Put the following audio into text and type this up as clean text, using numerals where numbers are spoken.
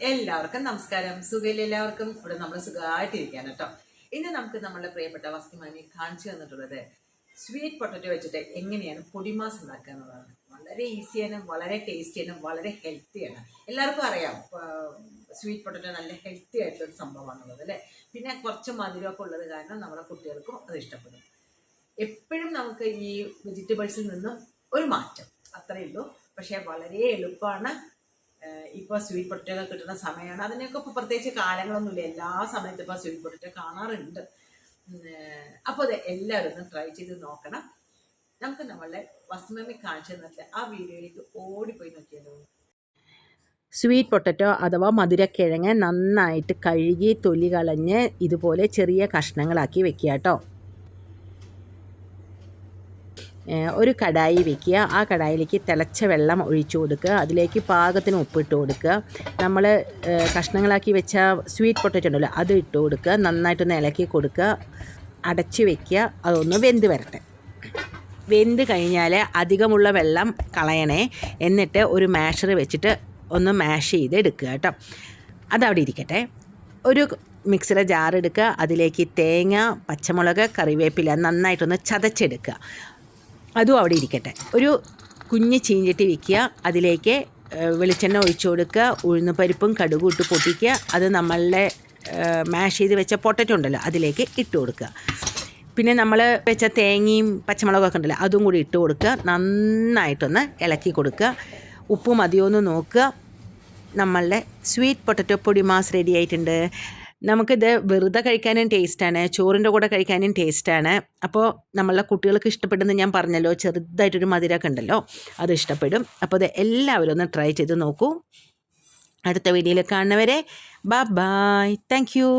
എല്ലാവർക്കും നമസ്കാരം. സുഖയില്ല എല്ലാവർക്കും. ഇവിടെ നമ്മൾ സുഖമായിട്ടിരിക്കുകയാണ് കേട്ടോ. ഇന്ന് നമുക്ക് നമ്മളുടെ പ്രിയപ്പെട്ട വസ്തുമാനി കാണിച്ചു തന്നിട്ടുള്ളത് സ്വീറ്റ് പൊട്ടറ്റോ വെച്ചിട്ട് എങ്ങനെയാണ് പൊടിമാസ് ഉണ്ടാക്കുക എന്നുള്ളതാണ്. വളരെ ഈസിയാണ്, വളരെ ടേസ്റ്റിയാണ്, വളരെ ഹെൽത്തിയാണ്. എല്ലാവർക്കും അറിയാം സ്വീറ്റ് പൊട്ടറ്റോ നല്ല ഹെൽത്തി ആയിട്ടുള്ളൊരു സംഭവമാണുള്ളത് അല്ലേ. പിന്നെ കുറച്ച് മധുരമൊക്കെ ഉള്ളത് കാരണം നമ്മുടെ കുട്ടികൾക്കും അത് ഇഷ്ടപ്പെടും. എപ്പോഴും നമുക്ക് ഈ വെജിറ്റബിൾസിൽ നിന്നും ഒരു മാറ്റം അത്രയേ ഉള്ളൂ. പക്ഷേ വളരെ എളുപ്പമാണ്. ഇപ്പോൾ സ്വീറ്റ് പൊട്ടറ്റോ കിട്ടുന്ന സമയമാണ്. അതിനൊക്കെ ഇപ്പോൾ പ്രത്യേകിച്ച് കാലങ്ങളൊന്നുമില്ല, എല്ലാ സമയത്തും ഇപ്പോൾ സ്വീറ്റ് പൊട്ടറ്റോ കാണാറുണ്ട്. അപ്പോൾ അത് എല്ലാവരും ഒന്ന് ട്രൈ ചെയ്ത് നോക്കണം. നമുക്ക് നമ്മളുടെ വസ്തുമമ്മി കാണിച്ചു തന്നിട്ട് ആ വീഡിയോയിലേക്ക് ഓടിപ്പോയി നോക്കിയാലോ. സ്വീറ്റ് പൊട്ടറ്റോ അഥവാ മധുരക്കിഴങ്ങ് നന്നായിട്ട് കഴുകി തൊലി കളഞ്ഞ് ഇതുപോലെ ചെറിയ കഷ്ണങ്ങളാക്കി വെക്കുക കേട്ടോ. ഒരു കടായി വെക്കുക. ആ കടായിലേക്ക് തിളച്ച വെള്ളം ഒഴിച്ചു കൊടുക്കുക. അതിലേക്ക് പാകത്തിന് ഉപ്പിട്ട് കൊടുക്കുക. നമ്മൾ കഷ്ണങ്ങളാക്കി വെച്ച സ്വീറ്റ് പൊട്ടറ്റോ ഉണ്ടല്ലോ അത് ഇട്ട് കൊടുക്കുക. നന്നായിട്ടൊന്ന് ഇളക്കി കൊടുക്കുക. അടച്ച് വെക്കുക. അതൊന്ന് വെന്ത് വരട്ടെ. വെന്ത് കഴിഞ്ഞാൽ അധികമുള്ള വെള്ളം കളയണേ. എന്നിട്ട് ഒരു മാഷർ വെച്ചിട്ട് ഒന്ന് മാഷ് ചെയ്ത് എടുക്കുക കേട്ടോ. അതവിടെ ഇരിക്കട്ടെ. ഒരു മിക്സിയുടെ ജാർ എടുക്കുക. അതിലേക്ക് തേങ്ങ, പച്ചമുളക്, കറിവേപ്പില നന്നായിട്ടൊന്ന് ചതച്ചെടുക്കുക. അതും അവിടെ ഇരിക്കട്ടെ. ഒരു കുഞ്ഞ് ചീഞ്ചട്ടി വയ്ക്കുക. അതിലേക്ക് വെളിച്ചെണ്ണ ഒഴിച്ചു കൊടുക്കുക. ഉഴുന്നുപരിപ്പും കടുകും ഇട്ട് പൊട്ടിക്കുക. അത് നമ്മളുടെ മാഷ് ചെയ്ത് വെച്ച പൊട്ടറ്റോ ഉണ്ടല്ലോ അതിലേക്ക് ഇട്ട് കൊടുക്കുക. പിന്നെ നമ്മൾ വെച്ച തേങ്ങയും പച്ചമുളകൊക്കെ ഉണ്ടല്ലോ അതും കൂടി ഇട്ട് കൊടുക്കുക. നന്നായിട്ടൊന്ന് ഇളക്കി കൊടുക്കുക. ഉപ്പ് മതിയോന്ന് നോക്കുക. നമ്മളുടെ സ്വീറ്റ് പൊട്ടറ്റോ പൊടി മാസ് റെഡി ആയിട്ടുണ്ട്. നമുക്കിത് വെറുതെ കഴിക്കാനും ടേസ്റ്റാണ്, ചോറിൻ്റെ കൂടെ കഴിക്കാനും ടേസ്റ്റാണ്. അപ്പോൾ നമ്മളുടെ കുട്ടികൾക്ക് ഇഷ്ടപ്പെടുന്ന ഞാൻ പറഞ്ഞല്ലോ, ചെറുതായിട്ടൊരു മധുരമൊക്കെ ഉണ്ടല്ലോ അത് ഇഷ്ടപ്പെടും. അപ്പോൾ ഇത് എല്ലാവരും ഒന്ന് ട്രൈ ചെയ്ത് നോക്കൂ. അടുത്ത വീഡിയോയിൽ കാണുന്നവരെ ബൈ. Thank you.